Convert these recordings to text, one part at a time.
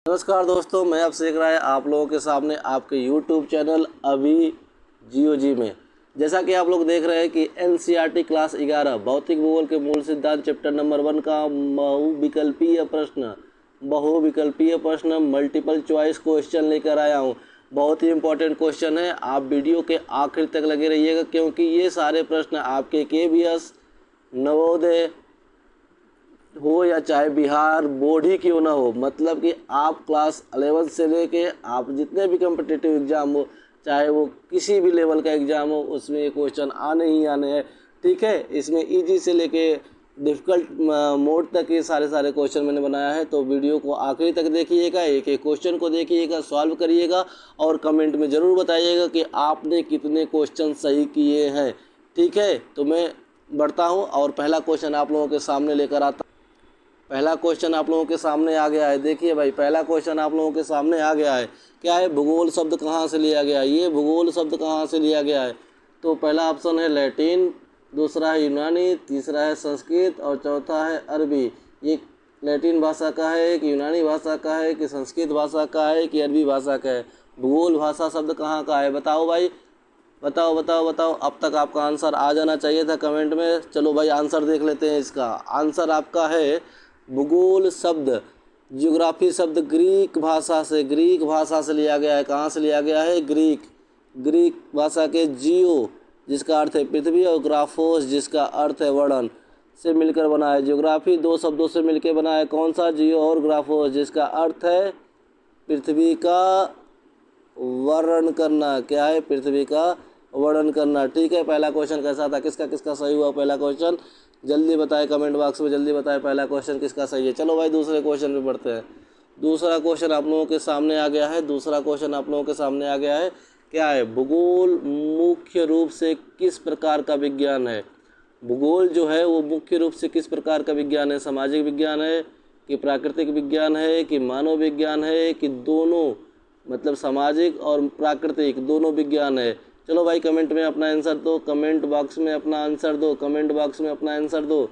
नमस्कार दोस्तों, मैं अब शेख राय आप लोगों के सामने आपके YouTube चैनल अभी जियोजी में। जैसा कि आप लोग देख रहे हैं कि NCERT क्लास 11 भौतिक भूगोल के मूल सिद्धांत चैप्टर नंबर 1 का बहुविकल्पीय प्रश्न मल्टीपल चॉइस क्वेश्चन लेकर आया हूँ। बहुत ही इंपॉर्टेंट क्वेश्चन है। आप वीडियो के आखिर तक लगे रहिएगा क्योंकि ये सारे प्रश्न आपके KVS, नवोदय हो या चाहे बिहार बोर्ड ही क्यों ना हो, मतलब कि आप क्लास 11 से लेके आप जितने भी कम्पिटिटिव एग्ज़ाम हो, चाहे वो किसी भी लेवल का एग्ज़ाम हो, उसमें ये क्वेश्चन आने ही आने हैं। ठीक है, इसमें इजी से लेके डिफ़िकल्ट मोड तक ये सारे क्वेश्चन मैंने बनाया है। तो वीडियो को आखिरी तक देखिएगा, एक एक क्वेश्चन को देखिएगा, सॉल्व करिएगा और कमेंट में ज़रूर बताइएगा कि आपने कितने क्वेश्चन सही किए हैं। ठीक है, तो मैं बढ़ता हूँ और पहला क्वेश्चन आप लोगों के सामने लेकर आता। पहला क्वेश्चन आप लोगों के सामने आ गया है। देखिए भाई, पहला क्वेश्चन आप लोगों के सामने आ गया है। क्या है? भूगोल शब्द कहाँ से लिया गया है? ये भूगोल शब्द कहाँ से लिया गया है? तो पहला ऑप्शन है लैटिन, दूसरा है यूनानी, तीसरा है संस्कृत और चौथा है अरबी। ये लैटिन भाषा का है कि यूनानी भाषा का है कि संस्कृत भाषा का है कि अरबी भाषा का है? भूगोल भाषा शब्द कहाँ का है? बताओ भाई, बताओ बताओ बताओ। अब तक आपका आंसर आ जाना चाहिए था कमेंट में। चलो भाई, आंसर देख लेते हैं। इसका आंसर आपका है भूगोल शब्द, ज्योग्राफी शब्द ग्रीक भाषा से लिया गया है। कहाँ से लिया गया है? ग्रीक भाषा के जियो जिसका अर्थ है पृथ्वी और ग्राफोस जिसका अर्थ है वर्णन से मिलकर बना है। ज्योग्राफी दो शब्दों से मिलकर बना है। कौन सा? जियो और ग्राफोस जिसका अर्थ है पृथ्वी का वर्णन करना। क्या है? पृथ्वी का वर्णन करना। ठीक है, पहला क्वेश्चन कैसा था? किसका किसका सही हुआ पहला क्वेश्चन? जल्दी बताएं कमेंट बॉक्स में, जल्दी बताएं पहला क्वेश्चन किसका सही है। चलो भाई, दूसरे क्वेश्चन पे बढ़ते हैं। दूसरा क्वेश्चन आप लोगों के सामने आ गया है। दूसरा क्वेश्चन आप लोगों के सामने आ गया है। क्या है? भूगोल मुख्य रूप से किस प्रकार का विज्ञान है? भूगोल जो है वो मुख्य रूप से किस प्रकार का विज्ञान है? सामाजिक विज्ञान है कि प्राकृतिक विज्ञान है कि मानव विज्ञान है कि दोनों, मतलब सामाजिक और प्राकृतिक दोनों विज्ञान है? चलो भाई, कमेंट में अपना आंसर दो, कमेंट बॉक्स में अपना आंसर दो, कमेंट बॉक्स में अपना आंसर दो।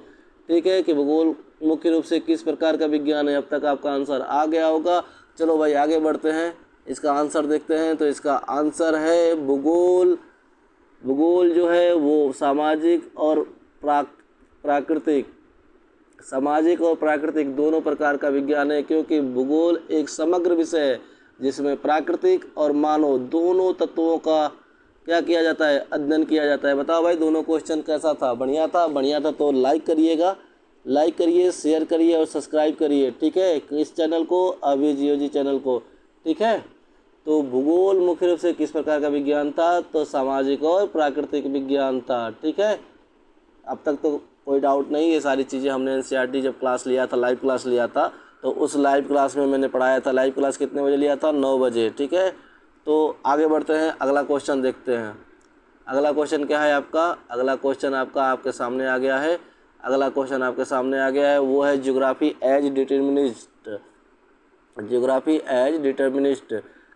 ठीक है, कि भूगोल मुख्य रूप से किस प्रकार का विज्ञान है? अब तक आपका आंसर आ गया होगा। चलो भाई, आगे बढ़ते हैं, इसका आंसर देखते हैं। तो इसका आंसर है भूगोल जो है वो सामाजिक और प्राकृतिक दोनों प्रकार का विज्ञान है, क्योंकि भूगोल एक समग्र विषय है जिसमें प्राकृतिक और मानव दोनों तत्वों का क्या किया जाता है? अध्ययन किया जाता है। बताओ भाई, दोनों क्वेश्चन कैसा था? बढ़िया था? बढ़िया था तो लाइक करिएगा, लाइक करिए, शेयर करिए और सब्सक्राइब करिए। ठीक है, इस चैनल को, अभी जियोजी चैनल को। ठीक है, तो भूगोल मुख्य रूप से किस प्रकार का विज्ञान था? तो सामाजिक और प्राकृतिक विज्ञान था। ठीक है, अब तक तो कोई डाउट नहीं। ये सारी चीज़ें हमने NCERT जब क्लास लिया था, लाइव क्लास लिया था, तो उस लाइव क्लास में मैंने पढ़ाया था। लाइव क्लास कितने बजे लिया था? 9 बजे। ठीक है, तो आगे बढ़ते हैं, अगला क्वेश्चन देखते हैं। अगला क्वेश्चन क्या है आपका? अगला क्वेश्चन आपका आपके सामने आ गया है। अगला क्वेश्चन आपके सामने आ गया है, वो है ज्योग्राफी एज डिटर्मिनिस्ट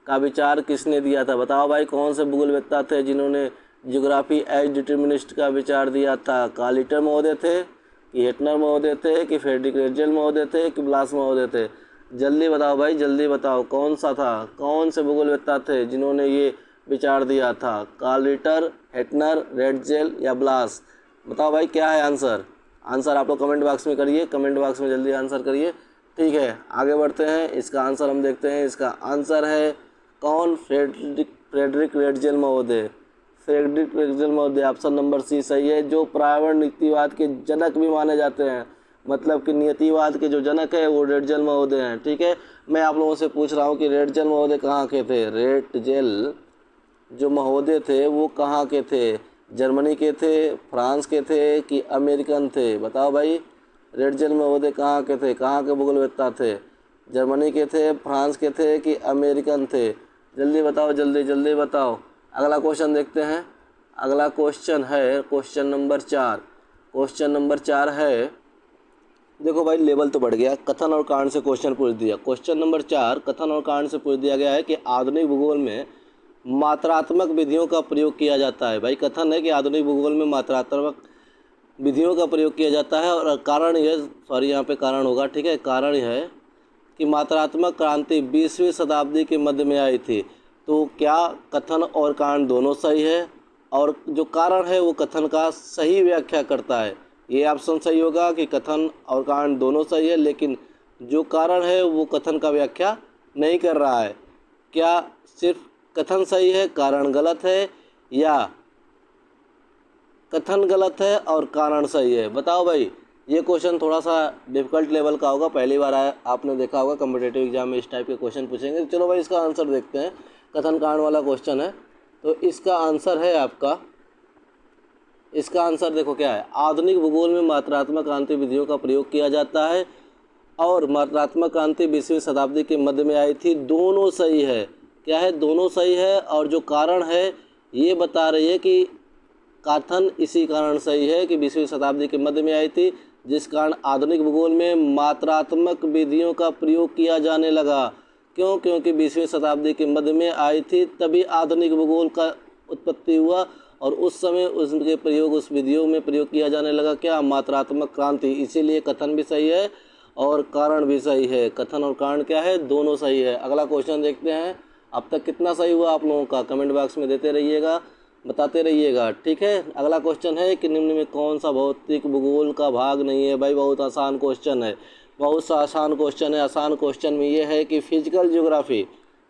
का विचार किसने दिया था? बताओ भाई, कौन से भूगोलवेत्ता थे जिन्होंने ज्योग्राफी एज डिटर्मिनिस्ट का विचार दिया था? कालिटर महोदय थे कि हेटनर महोदय थे कि फ्रेडरिक रेटजेल महोदय थे कि ब्लास महोदय थे? जल्दी बताओ भाई, जल्दी बताओ कौन सा था? कौन से भूगोलवेत्ता थे जिन्होंने ये विचार दिया था? कालिटर, हेटनर, रेटजेल या ब्लास? बताओ भाई, क्या है आंसर? आंसर आप लोग कमेंट बॉक्स में करिए, कमेंट बॉक्स में जल्दी आंसर करिए। ठीक है, आगे बढ़ते हैं, इसका आंसर हम देखते हैं। इसका आंसर है कौन? फ्रेडरिक रेटजेल महोदय। फ्रेडरिक रेटजेल महोदय, ऑप्शन नंबर सी सही है, जो पर्यावरण नीतिवाद के जनक भी माने जाते हैं। मतलब कि नियतिवाद के जो जनक है वो रेटजेल महोदय हैं। ठीक है, मैं आप लोगों से पूछ रहा हूँ कि रेटजेल महोदय कहाँ के थे? रेटजेल जो महोदय थे वो कहाँ के थे? जर्मनी के थे, फ्रांस के थे कि अमेरिकन थे? बताओ भाई, रेटजेल महोदय कहाँ के थे? कहाँ के भूगोलवेत्ता थे? जर्मनी के थे, फ्रांस के थे कि अमेरिकन थे? जल्दी बताओ, जल्दी जल्दी बताओ। अगला क्वेश्चन देखते हैं। अगला क्वेश्चन है क्वेश्चन नंबर 4। क्वेश्चन नंबर 4 है, देखो भाई, लेवल तो बढ़ गया। कथन और कारण से क्वेश्चन पूछ दिया। क्वेश्चन नंबर 4 कथन और कारण से पूछ दिया गया है कि आधुनिक भूगोल में मात्रात्मक विधियों का प्रयोग किया जाता है। भाई, कथन है कि आधुनिक भूगोल में मात्रात्मक विधियों का प्रयोग किया जाता है और कारण यह, सॉरी यहाँ पे कारण होगा। ठीक है, कारण यह है कि मात्रात्मक क्रांति 20वीं शताब्दी के मध्य में आई थी। तो क्या कथन और कारण दोनों सही है, और जो कारण है वो कथन का सही व्याख्या करता है। ये ऑप्शन सही होगा कि कथन और कारण दोनों सही है, लेकिन जो कारण है वो कथन का व्याख्या नहीं कर रहा है। क्या सिर्फ कथन सही है, कारण गलत है, या कथन गलत है और कारण सही है? बताओ भाई। ये क्वेश्चन थोड़ा सा डिफ़िकल्ट लेवल का होगा, पहली बार आपने देखा होगा कॉम्पिटिटिव एग्जाम में इस टाइप के क्वेश्चन पूछेंगे। चलो भाई इसका आंसर देखते हैं। कथन कारण वाला क्वेश्चन है, तो इसका आंसर है आपका, इसका आंसर देखो क्या है। आधुनिक भूगोल में मात्रात्मक क्रांति विधियों का प्रयोग किया जाता है, और मात्रात्मक क्रांति 20वीं शताब्दी के मध्य में आई थी। दोनों सही है। क्या है? दोनों सही है। और जो कारण है ये बता रही है कि कथन इसी कारण सही है कि 20वीं शताब्दी के मध्य में आई थी, जिस कारण आधुनिक भूगोल में मात्रात्मक विधियों का प्रयोग किया जाने लगा। क्यों? क्योंकि 20वीं शताब्दी के मध्य में आई थी, तभी आधुनिक भूगोल का उत्पत्ति हुआ, और उस समय उसके प्रयोग, उस विधियों में प्रयोग किया जाने लगा। क्या? मात्रात्मक क्रांति। इसीलिए कथन भी सही है और कारण भी सही है। कथन और कारण क्या है? दोनों सही है। अगला क्वेश्चन देखते हैं। अब तक कितना सही हुआ आप लोगों का? कमेंट बॉक्स में देते रहिएगा, बताते रहिएगा, ठीक है। अगला क्वेश्चन है कि निम्न में कौन सा भौतिक भूगोल का भाग नहीं है? भाई बहुत आसान क्वेश्चन है, बहुत सा आसान क्वेश्चन है। आसान क्वेश्चन में ये है कि फिजिकल ज्योग्राफी,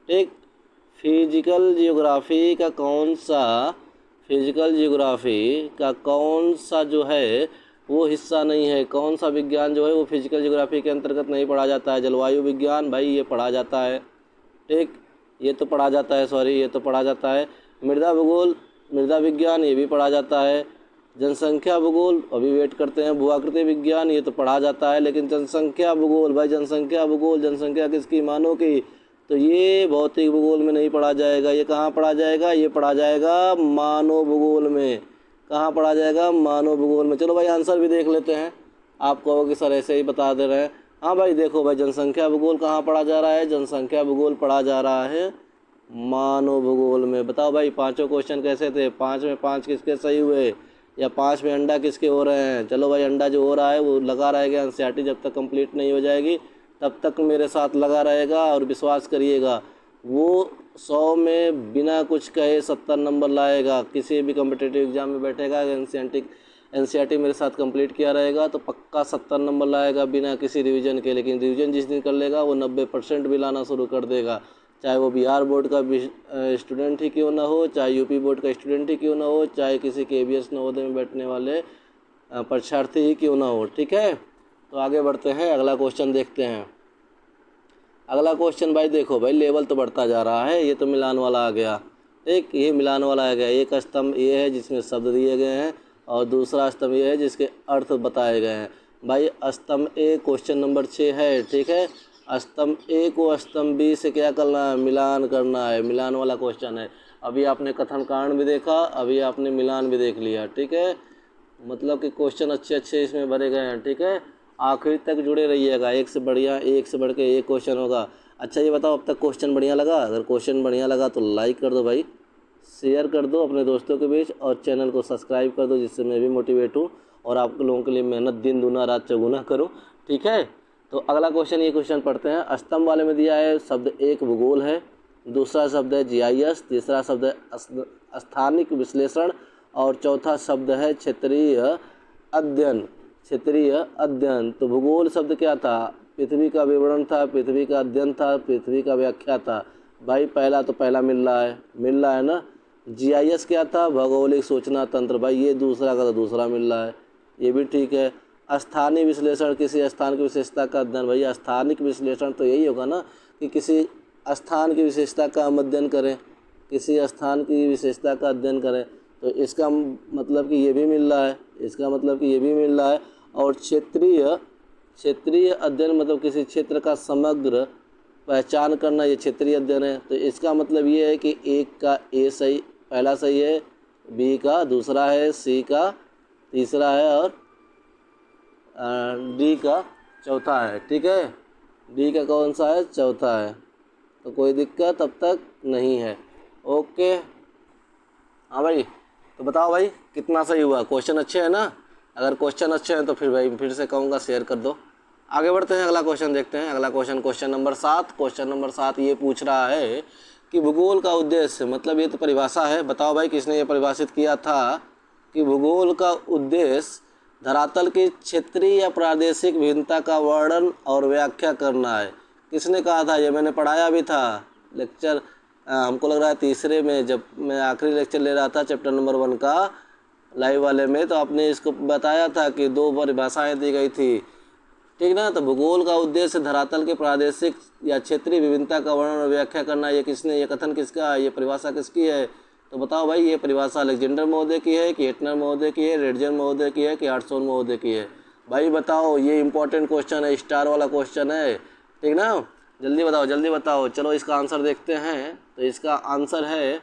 ठीक, फिजिकल ज्योग्राफी का कौन सा, फिजिकल ज्योग्राफी का कौन सा जो है वो हिस्सा नहीं है? कौन सा विज्ञान जो है वो फिजिकल ज्योग्राफी के अंतर्गत नहीं पढ़ा जाता है? जलवायु विज्ञान, भाई ये पढ़ा जाता है, ठीक, ये तो पढ़ा जाता है, सॉरी ये तो पढ़ा जाता है। मृदा भूगोल, मृदा विज्ञान, ये भी पढ़ा जाता है। जनसंख्या भूगोल, अभी वेट करते हैं। भूआकृति विज्ञान, ये तो पढ़ा जाता है। लेकिन जनसंख्या भूगोल, भाई जनसंख्या भूगोल, जनसंख्या किसकी? मानव की, तो ये भौतिक भूगोल में नहीं पढ़ा जाएगा। ये कहाँ पढ़ा जाएगा? ये पढ़ा जाएगा मानव भूगोल में। कहाँ पढ़ा जाएगा? मानव भूगोल में। चलो भाई आंसर भी देख लेते हैं। आप कहोगे सर ऐसे ही बता दे रहे हैं। हाँ भाई देखो भाई, जनसंख्या भूगोल कहाँ पढ़ा जा रहा है? जनसंख्या भूगोल पढ़ा जा रहा है मानव भूगोल में। बताओ भाई पांचों क्वेश्चन कैसे थे? 5 में 5 किसके सही हुए, या 5 में अंडा किसके हो रहे हैं? चलो भाई अंडा जो हो रहा है वो लगा रहेगा। एनसीईआरटी जब तक कंप्लीट नहीं हो जाएगी तब तक मेरे साथ लगा रहेगा, और विश्वास करिएगा वो 100 में बिना कुछ कहे 70 नंबर लाएगा। किसी भी कॉम्पिटिटिव एग्जाम में बैठेगा, एनसीईआरटी मेरे साथ कंप्लीट किया रहेगा तो पक्का 70 नंबर लाएगा बिना किसी रिवीजन के। लेकिन रिवीजन जिस दिन कर लेगा वो 90% भी लाना शुरू कर देगा, चाहे वो बिहार बोर्ड का स्टूडेंट ही क्यों ना हो, चाहे यूपी बोर्ड का स्टूडेंट ही क्यों ना हो, चाहे किसी KVS नवोदय में बैठने वाले परीक्षार्थी ही क्यों ना हो, ठीक है। तो आगे बढ़ते हैं, अगला क्वेश्चन देखते हैं। अगला क्वेश्चन भाई देखो भाई, लेवल तो बढ़ता जा रहा है। ये तो मिलान वाला आ गया, ठीक, ये मिलान वाला आ गया। एक स्तंभ ये है जिसमें शब्द दिए गए हैं, और दूसरा स्तंभ ये है जिसके अर्थ बताए गए हैं। भाई स्तंभ ए क्वेश्चन नंबर 6 है, ठीक है। स्तंभ ए को स्तंभ बी से क्या करना है? मिलान करना है। मिलान वाला क्वेश्चन है। अभी आपने कथन कारण भी देखा, अभी आपने मिलान भी देख लिया, ठीक है। मतलब कि क्वेश्चन अच्छे अच्छे इसमें भरे गए हैं, ठीक है। आखिर तक जुड़े रहिएगा, एक से बढ़िया, एक से बढ़ के एक क्वेश्चन होगा। अच्छा ये बताओ अब तक क्वेश्चन बढ़िया लगा? अगर क्वेश्चन बढ़िया लगा तो लाइक कर दो भाई, शेयर कर दो अपने दोस्तों के बीच, और चैनल को सब्सक्राइब कर दो, जिससे मैं भी मोटिवेट हूँ और आप लोगों के लिए मेहनत दिन दूना रात चौगुना करूँ, ठीक है। तो अगला क्वेश्चन, ये क्वेश्चन पढ़ते हैं। स्तंभ वाले में दिया है शब्द एक भूगोल है, दूसरा शब्द है GIS, तीसरा शब्द है स्थानिक विश्लेषण, और चौथा शब्द है क्षेत्रीय अध्ययन। क्षेत्रीय अध्ययन। तो भूगोल शब्द क्या था? पृथ्वी का विवरण था, पृथ्वी का अध्ययन था, पृथ्वी का व्याख्या था। भाई पहला तो पहला मिल रहा है ना। GIS क्या था? भौगोलिक सूचना तंत्र। भाई ये दूसरा का तो दूसरा मिल रहा है, ये भी ठीक है। स्थानीय विश्लेषण, किसी स्थान की विशेषता का अध्ययन। भैया स्थानिक विश्लेषण तो यही होगा ना कि किसी स्थान की विशेषता का हम अध्ययन करें, किसी स्थान की विशेषता का अध्ययन करें। तो इसका मतलब कि ये भी मिल रहा है, इसका मतलब कि ये भी मिल रहा है। और क्षेत्रीय अध्ययन मतलब किसी क्षेत्र का समग्र पहचान करना, ये क्षेत्रीय अध्ययन है। तो इसका मतलब ये है कि एक का ए सही, पहला सही है, बी का दूसरा है, सी का तीसरा है, और डी का चौथा है, ठीक है। डी का कौन सा है? चौथा है। तो कोई दिक्कत अब तक नहीं है, ओके। हाँ भाई, तो बताओ भाई कितना सही हुआ? क्वेश्चन अच्छे हैं ना? अगर क्वेश्चन अच्छे हैं तो फिर भाई फिर से कहूँगा शेयर कर दो, आगे बढ़ते हैं, अगला क्वेश्चन देखते हैं। अगला question, question number 7। Question number 7 ये पूछ रहा है कि भूगोल का उद्देश्य, मतलब ये तो परिभाषा है, बताओ भाई किसने ये परिभाषित किया था कि भूगोल का उद्देश्य धरातल की क्षेत्रीय या प्रादेशिक विभिन्नता का वर्णन और व्याख्या करना है। किसने कहा था? ये मैंने पढ़ाया भी था लेक्चर, हमको लग रहा है तीसरे में, जब मैं आखिरी लेक्चर ले रहा था चैप्टर नंबर 1 का लाइव वाले में, तो आपने इसको बताया था कि 2 परिभाषाएँ दी गई थी, ठीक ना। तो भूगोल का उद्देश्य धरातल के प्रादेशिक या क्षेत्रीय विभिन्नता का वर्णन और व्याख्या करना, ये किसने, ये कथन किसका है, ये परिभाषा किसकी है? तो बताओ भाई, ये परिभाषा अलेक्जेंडर महोदय की है कि एटनर महोदय की है, रेडजन महोदय की है कि हार्टसोन महोदय की है? भाई बताओ, ये इंपॉर्टेंट क्वेश्चन है, स्टार वाला क्वेश्चन है, ठीक ना। जल्दी बताओ, जल्दी बताओ। चलो इसका आंसर देखते हैं। तो इसका आंसर है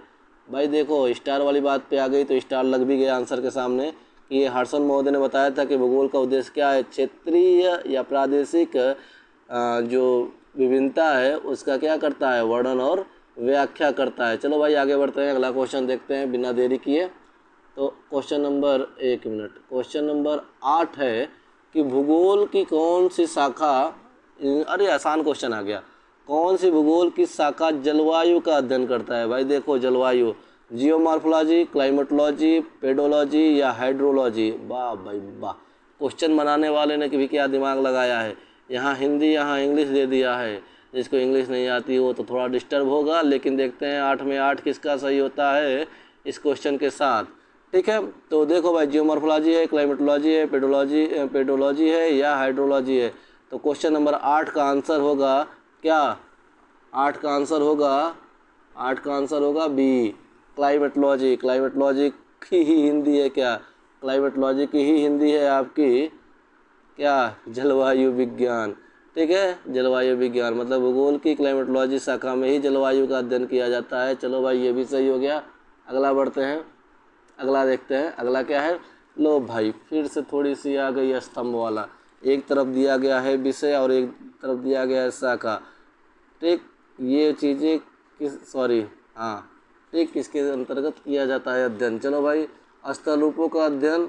भाई, देखो स्टार वाली बात पे आ गई तो स्टार लग भी गया आंसर के सामने कि ये हार्टसन महोदय ने बताया था कि भूगोल का उद्देश्य क्या है, क्षेत्रीय या प्रादेशिक जो विभिन्नता है उसका क्या करता है, वर्णन और व्याख्या करता है। चलो भाई आगे बढ़ते हैं, अगला क्वेश्चन देखते हैं बिना देरी किए। तो क्वेश्चन नंबर, एक मिनट, क्वेश्चन नंबर 8 है कि भूगोल की कौन सी शाखा, अरे आसान क्वेश्चन आ गया, कौन सी भूगोल की शाखा जलवायु का अध्ययन करता है? भाई देखो, जलवायु, जियोमॉर्फोलॉजी, क्लाइमेटोलॉजी, पेडोलॉजी या हाइड्रोलॉजी। वाह भाई वाह, क्वेश्चन बनाने वाले ने भी क्या दिमाग लगाया है। यहाँ हिंदी, यहाँ इंग्लिश दे दिया है। जिसको इंग्लिश नहीं आती वो तो थोड़ा डिस्टर्ब होगा, लेकिन देखते हैं 8 में 8 किसका सही होता है इस क्वेश्चन के साथ, ठीक है। तो देखो भाई, जियोमॉर्फोलॉजी है, क्लाइमेटोलॉजी है, पेडोलॉजी है या हाइड्रोलॉजी है। तो क्वेश्चन नंबर 8 का आंसर होगा क्या? 8 का आंसर होगा, 8 का आंसर होगा बी, क्लाइमेटोलॉजी। क्लाइमेटोलॉजी की ही हिंदी है क्या? क्लाइमेटोलॉजी की ही हिंदी है आपकी क्या? जलवायु विज्ञान, ठीक है। जलवायु विज्ञान मतलब भूगोल की क्लाइमेटोलॉजी शाखा में ही जलवायु का अध्ययन किया जाता है। चलो भाई ये भी सही हो गया। अगला बढ़ते हैं, अगला देखते हैं। अगला क्या है? लो भाई, फिर से थोड़ी सी आ गई स्तंभ वाला, एक तरफ दिया गया है विषय और एक तरफ दिया गया है शाखा, ठीक। ये चीज़ें हाँ ठीक, किसके अंतर्गत किया जाता है अध्ययन? चलो भाई, स्थल रूपों का अध्ययन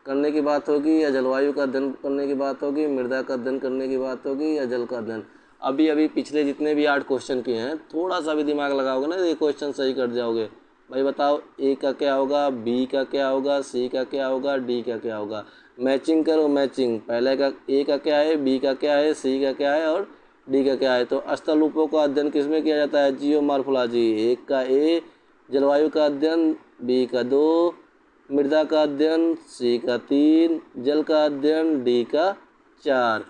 करने की बात होगी या जलवायु का अध्ययन करने की बात होगी, मृदा का अध्ययन करने की बात होगी या जल का अध्ययन? अभी पिछले जितने भी 8 क्वेश्चन किए हैं, थोड़ा सा भी दिमाग लगाओगे ना, ये क्वेश्चन सही कर जाओगे। भाई बताओ, ए का क्या होगा, बी का क्या होगा, सी का क्या होगा, डी का क्या होगा? मैचिंग करो, मैचिंग। पहले का ए का क्या है, बी का क्या है, सी का क्या है और डी का क्या है? तो स्थल रूपों का अध्ययन किस में किया जाता है? जियोमॉर्फोलॉजी। एक का ए, जलवायु का अध्ययन बी का 2, मृदा का अध्ययन सी का 3, जल का अध्ययन डी का 4।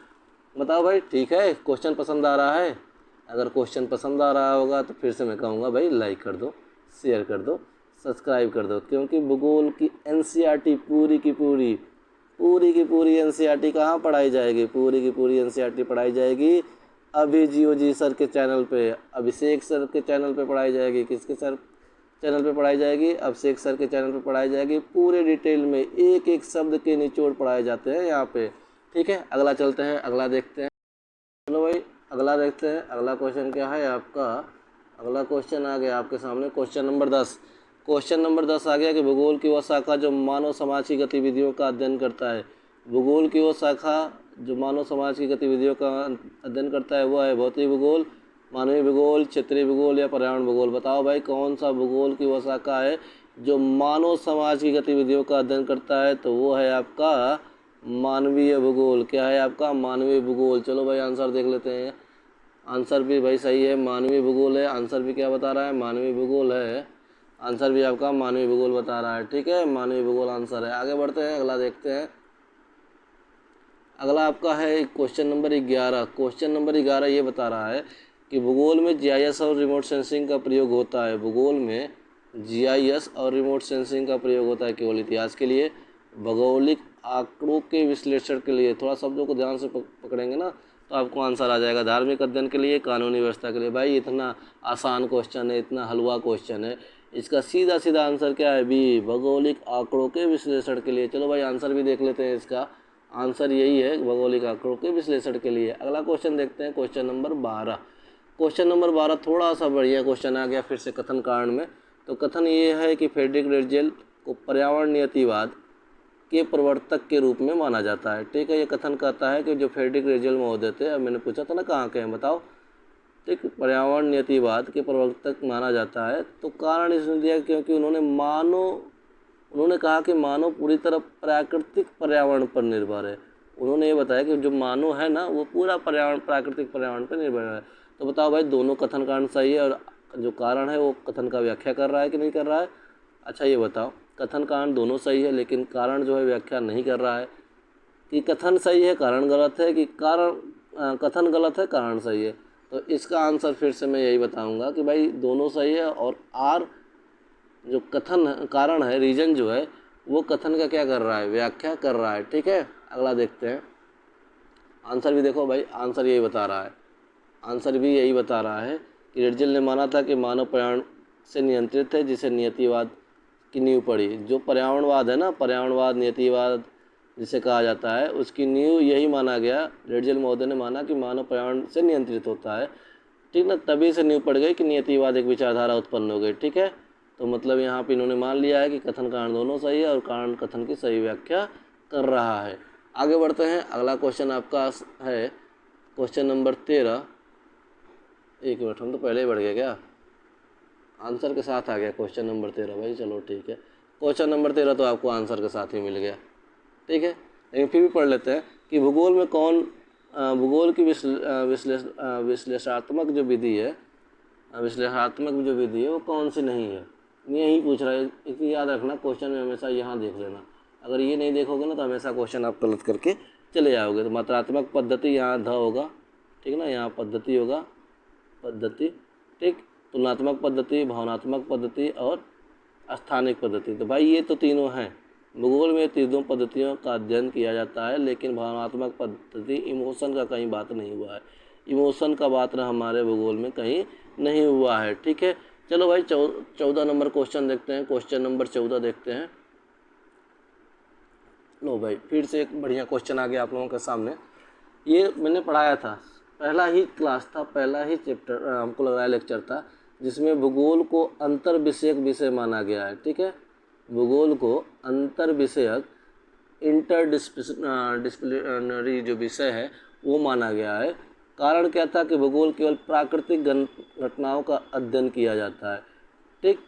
बताओ भाई, ठीक है? क्वेश्चन पसंद आ रहा है? अगर क्वेश्चन पसंद आ रहा होगा तो फिर से मैं कहूँगा भाई लाइक कर दो, शेयर कर दो, सब्सक्राइब कर दो, क्योंकि भूगोल की एनसीईआरटी पूरी की पूरी एनसीईआरटी कहाँ पढ़ाई जाएगी? पूरी की पूरी एनसीईआरटी पढ़ाई जाएगी अभी जियोजी सर के चैनल पे, अभिषेक सर के चैनल पे पढ़ाई जाएगी। किसके सर चैनल पे पढ़ाई जाएगी? अभिषेक सर के चैनल पे पढ़ाई जाएगी। पूरे डिटेल में एक एक शब्द के निचोड़ पढ़ाए जाते हैं यहाँ पे, ठीक है। अगला चलते हैं, अगला देखते हैं। चलो भाई अगला देखते हैं। अगला क्वेश्चन क्या है आपका? अगला क्वेश्चन आ गया आपके सामने, क्वेश्चन नंबर 10। क्वेश्चन नंबर 10 आ गया कि भूगोल की वह शाखा जो मानव समाज की गतिविधियों का अध्ययन करता है। भूगोल की वो शाखा जो मानव समाज की गतिविधियों का अध्ययन करता है वो है भौतिक भूगोल, मानवीय भूगोल, क्षेत्रीय भूगोल या पर्यावरण भूगोल। बताओ भाई, कौन सा भूगोल की वो शाखा है जो मानव समाज की गतिविधियों का अध्ययन करता है? तो वो है आपका मानवीय भूगोल। क्या है आपका? मानवीय भूगोल। चलो भाई आंसर देख लेते हैं। आंसर भी भाई सही है, मानवीय भूगोल है। आंसर भी क्या बता रहा है? मानवीय भूगोल है। आंसर भी आपका मानवीय भूगोल बता रहा है, ठीक है। मानवीय भूगोल आंसर है। आगे बढ़ते हैं, अगला देखते हैं। अगला आपका है क्वेश्चन नंबर 11। क्वेश्चन नंबर 11 ये बता रहा है कि भूगोल में जीआईएस और रिमोट सेंसिंग का प्रयोग होता है। भूगोल में जीआईएस और रिमोट सेंसिंग का प्रयोग होता है केवल इतिहास के लिए, भौगोलिक आंकड़ों के विश्लेषण के लिए। थोड़ा शब्दों को ध्यान से पकड़ेंगे ना तो आपको आंसर आ जाएगा। धार्मिक अध्ययन के लिए, कानूनी व्यवस्था के लिए। भाई इतना आसान क्वेश्चन है, इतना हलवा क्वेश्चन है, इसका सीधा सीधा आंसर क्या है? बी, भौगोलिक आंकड़ों के विश्लेषण के लिए। चलो भाई आंसर भी देख लेते हैं। इसका आंसर यही है, भौगोलिक आंकड़ों के विश्लेषण के लिए। अगला क्वेश्चन देखते हैं, क्वेश्चन नंबर 12। क्वेश्चन नंबर 12 थोड़ा सा बढ़िया क्वेश्चन आ गया फिर से कथन कारण में। तो कथन ये है कि फ्रेडरिक रेडजेल को पर्यावरण नियतिवाद के प्रवर्तक के रूप में माना जाता है। ठीक है, ये कथन कहता है कि जो फ्रेडरिक रेजल महोदय थे, अब मैंने पूछा था ना कहाँ के हैं बताओ, ठीक, पर्यावरण नियतिवाद के प्रवर्तक माना जाता है। तो कारण इसने दिया क्योंकि उन्होंने कहा कि मानव पूरी तरह प्राकृतिक पर्यावरण पर निर्भर है। उन्होंने ये बताया कि जो मानव है ना वो पूरा पर्यावरण प्राकृतिक पर्यावरण पर निर्भर है। तो बताओ भाई दोनों कथन कारण सही है और जो कारण है वो कथन का व्याख्या कर रहा है कि नहीं कर रहा है? अच्छा ये बताओ, कथन कारण दोनों सही है लेकिन कारण जो है व्याख्या नहीं कर रहा है, कि कथन सही है कारण गलत है, कि कथन गलत है कारण सही है? तो इसका आंसर फिर से मैं यही बताऊंगा कि भाई दोनों सही है और आर जो कथन कारण है, रीजन जो है वो कथन का क्या कर रहा है, व्याख्या कर रहा है। ठीक है, अगला देखते हैं। आंसर भी देखो भाई, आंसर यही बता रहा है, आंसर भी यही बता रहा है कि रेडजल ने माना था कि मानव पर्यावरण से नियंत्रित है, जिसे नियतिवाद की नींव पड़ी। जो पर्यावरणवाद है ना, पर्यावरणवाद नियतिवाद जिसे कहा जाता है, उसकी नींव यही माना गया। रेडजल महोदय ने माना कि मानव पर्यावरण से नियंत्रित होता है, ठीक ना, तभी से नींव पड़ गई कि नियतिवाद एक विचारधारा उत्पन्न हो गई। ठीक है, तो मतलब यहाँ पे इन्होंने मान लिया है कि कथन कारण दोनों सही है और कारण कथन की सही व्याख्या कर रहा है। आगे बढ़ते हैं, अगला क्वेश्चन आपका है क्वेश्चन नंबर 13। एक मिनट, हम तो पहले ही बढ़ गए क्या? आंसर के साथ आ गया क्वेश्चन नंबर 13 भाई, चलो ठीक है। क्वेश्चन नंबर 13 तो आपको आंसर के साथ ही मिल गया, ठीक है, लेकिन फिर भी पढ़ लेते हैं कि भूगोल में भूगोल की विश्लेषणात्मक जो विधि है, विश्लेषणात्मक जो विधि है वो कौन सी नहीं है? यही पूछ रहा है, इसे याद रखना, क्वेश्चन में हमेशा यहाँ देख लेना। अगर ये नहीं देखोगे ना तो हमेशा क्वेश्चन आप गलत करके चले जाओगे। तो मात्रात्मक पद्धति यहाँ ध होगा, ठीक ना, यहाँ पद्धति होगा, पद्धति, ठीक, तुलनात्मक पद्धति, भावनात्मक पद्धति और स्थानिक पद्धति। तो भाई ये तो तीनों हैं, भूगोल में तीनों पद्धतियों का अध्ययन किया जाता है, लेकिन भावनात्मक पद्धति इमोशन का कहीं बात नहीं हुआ है, इमोशन का बात ना हमारे भूगोल में कहीं नहीं हुआ है। ठीक है, चलो भाई 14 नंबर क्वेश्चन देखते हैं, क्वेश्चन नंबर 14 देखते हैं। लो भाई फिर से एक बढ़िया क्वेश्चन आ गया आप लोगों के सामने। ये मैंने पढ़ाया था, पहला ही क्लास था, पहला ही चैप्टर हमको लग रहा है लेक्चर था, जिसमें भूगोल को अंतर विषयक विषय माना गया है। ठीक है, भूगोल को अंतर विषयक इंटरडिसिप्लिनरी जो विषय है वो माना गया है। कारण क्या था कि भूगोल केवल प्राकृतिक घटनाओं का अध्ययन किया जाता है। ठीक,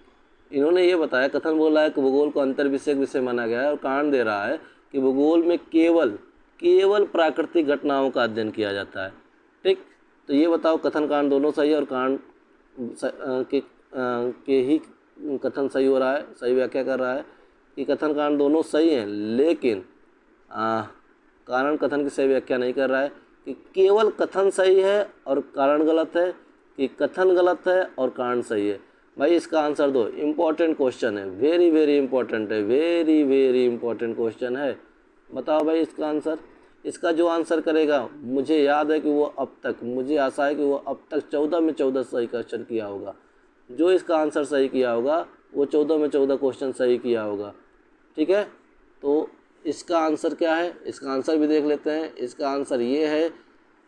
इन्होंने ये बताया, कथन बोला है कि भूगोल को अंतर विषयक विषय माना गया है और कारण दे रहा है कि भूगोल में केवल प्राकृतिक घटनाओं का अध्ययन किया जाता है। ठीक, तो ये बताओ कथन कारण दोनों सही है और कारण के ही कथन सही हो रहा है, सही व्याख्या कर रहा है कि कथन कारण दोनों सही हैं, लेकिन कारण कथन की सही व्याख्या नहीं कर रहा है, कि केवल कथन सही है और कारण गलत है, कि कथन गलत है और कारण सही है। भाई इसका आंसर दो, इम्पॉर्टेंट क्वेश्चन है, वेरी वेरी इंपॉर्टेंट है, वेरी वेरी इंपॉर्टेंट क्वेश्चन है। बताओ भाई इसका आंसर, इसका जो आंसर करेगा, मुझे याद है कि वो अब तक, मुझे आशा है कि वो अब तक 14 में 14 सही क्वेश्चन किया होगा। जो इसका आंसर सही किया होगा वो 14 में 14 क्वेश्चन सही किया होगा। ठीक है, तो इसका आंसर क्या है, इसका आंसर भी देख लेते हैं। इसका आंसर ये है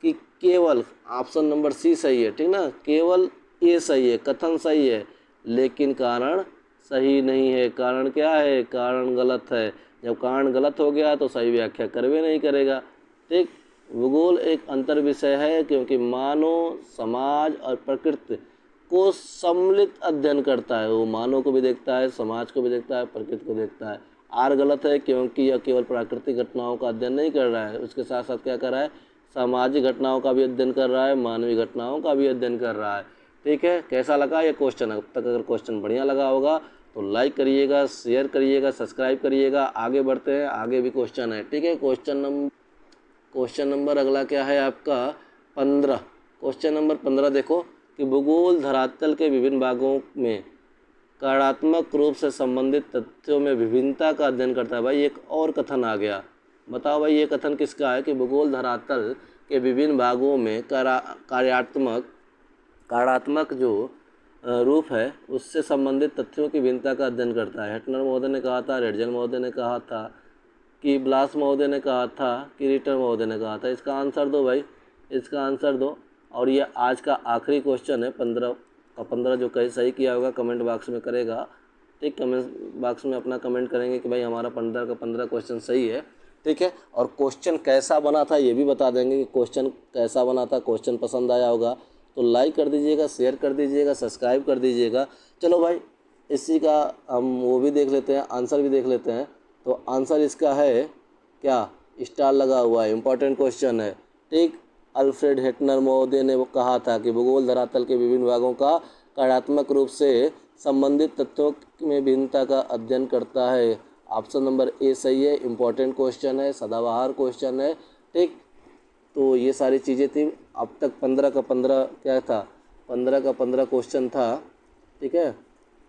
कि केवल ऑप्शन नंबर सी सही है, ठीक ना, केवल ये सही है, कथन सही है, लेकिन कारण सही नहीं है। कारण क्या है, कारण गलत है। जब कारण गलत हो गया तो सही व्याख्या करवे नहीं करेगा। ठीक, भूगोल एक अंतर विषय है क्योंकि मानव, समाज और प्रकृति को सम्मिलित अध्ययन करता है। वो मानव को भी देखता है, समाज को भी देखता है, प्रकृति को देखता है। आर गलत है क्योंकि यह केवल प्राकृतिक घटनाओं का अध्ययन नहीं कर रहा है, उसके साथ साथ क्या कर रहा है, सामाजिक घटनाओं का भी अध्ययन कर रहा है, मानवीय घटनाओं का भी अध्ययन कर रहा है। ठीक है, कैसा लगा ये क्वेश्चन? अब तक अगर क्वेश्चन बढ़िया लगा होगा तो लाइक करिएगा, शेयर करिएगा, सब्सक्राइब करिएगा। आगे बढ़ते हैं, आगे भी क्वेश्चन है। ठीक है, क्वेश्चन नंबर अगला क्या है आपका 15। क्वेश्चन नंबर 15 देखो कि भूगोल धरातल के विभिन्न भागों में कार्यात्मक रूप से संबंधित तथ्यों में विभिन्नता का अध्ययन करता है। भाई एक और कथन आ गया, बताओ भाई ये कथन किसका है कि भूगोल धरातल के विभिन्न भागों में कार्यात्मक जो रूप है उससे संबंधित तथ्यों की भिन्नता का अध्ययन करता है। हेटनर महोदय ने कहा था, रेडजल महोदय ने कहा था, कि ब्लास महोदय ने कहा था, कि रिटर महोदय ने कहा था। इसका आंसर दो भाई, इसका आंसर दो। और ये आज का आखिरी क्वेश्चन है 15 का 15, जो कहीं सही किया होगा कमेंट बॉक्स में करेगा ठीक, कमेंट बॉक्स में अपना कमेंट करेंगे कि भाई हमारा 15 का 15 क्वेश्चन सही है। ठीक है, और क्वेश्चन कैसा बना था ये भी बता देंगे कि क्वेश्चन कैसा बना था। क्वेश्चन पसंद आया होगा तो लाइक कर दीजिएगा, शेयर कर दीजिएगा, सब्सक्राइब कर दीजिएगा। चलो भाई, इसी का हम वो भी देख लेते हैं, आंसर भी देख लेते हैं। तो आंसर इसका है क्या, स्टार लगा हुआ है, इंपॉर्टेंट क्वेश्चन है। ठीक, अल्फ्रेड हेटनर महोदय ने वो कहा था कि भूगोल धरातल के विभिन्न भागों का कार्यात्मक रूप से संबंधित तत्वों में भिन्नता का अध्ययन करता है। ऑप्शन नंबर ए सही है, इंपॉर्टेंट क्वेश्चन है, सदाबहार क्वेश्चन है। ठीक, तो ये सारी चीज़ें थी। अब तक 15 का 15 क्या था, 15 का 15 क्वेश्चन था। ठीक है,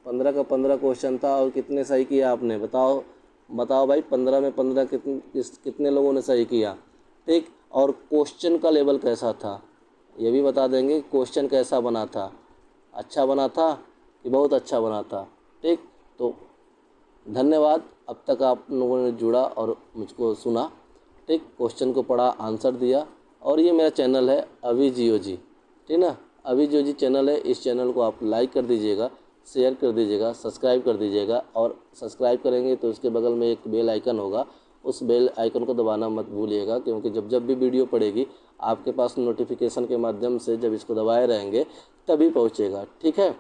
15 का 15 क्वेश्चन था और कितने सही किया आपने, बताओ बताओ भाई, 15 में 15 कितने लोगों ने सही किया। ठीक, और क्वेश्चन का लेवल कैसा था ये भी बता देंगे। क्वेश्चन कैसा बना था, अच्छा बना था कि बहुत अच्छा बना था। ठीक, तो धन्यवाद, अब तक आप लोगों ने जुड़ा और मुझको सुना। ठीक, क्वेश्चन को पढ़ा, आंसर दिया। और ये मेरा चैनल है अभी जियोजी, ठीक ना, अभी जियोजी चैनल है। इस चैनल को आप लाइक कर दीजिएगा, शेयर कर दीजिएगा, सब्सक्राइब कर दीजिएगा। और सब्सक्राइब करेंगे तो उसके बगल में एक बेल आइकन होगा, उस बेल आइकन को दबाना मत भूलिएगा, क्योंकि जब भी वीडियो पड़ेगी आपके पास नोटिफिकेशन के माध्यम से जब इसको दबाए रहेंगे तभी पहुँचेगा। ठीक है,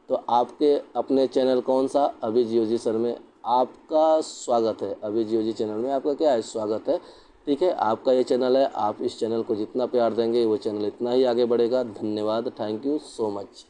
तो आपके अपने चैनल कौन सा, अभी जियोजी सर में आपका स्वागत है। अभी जियोजी चैनल में आपका क्या है, स्वागत है। ठीक है, आपका ये चैनल है, आप इस चैनल को जितना प्यार देंगे वो चैनल इतना ही आगे बढ़ेगा। धन्यवाद, थैंक यू सो मच।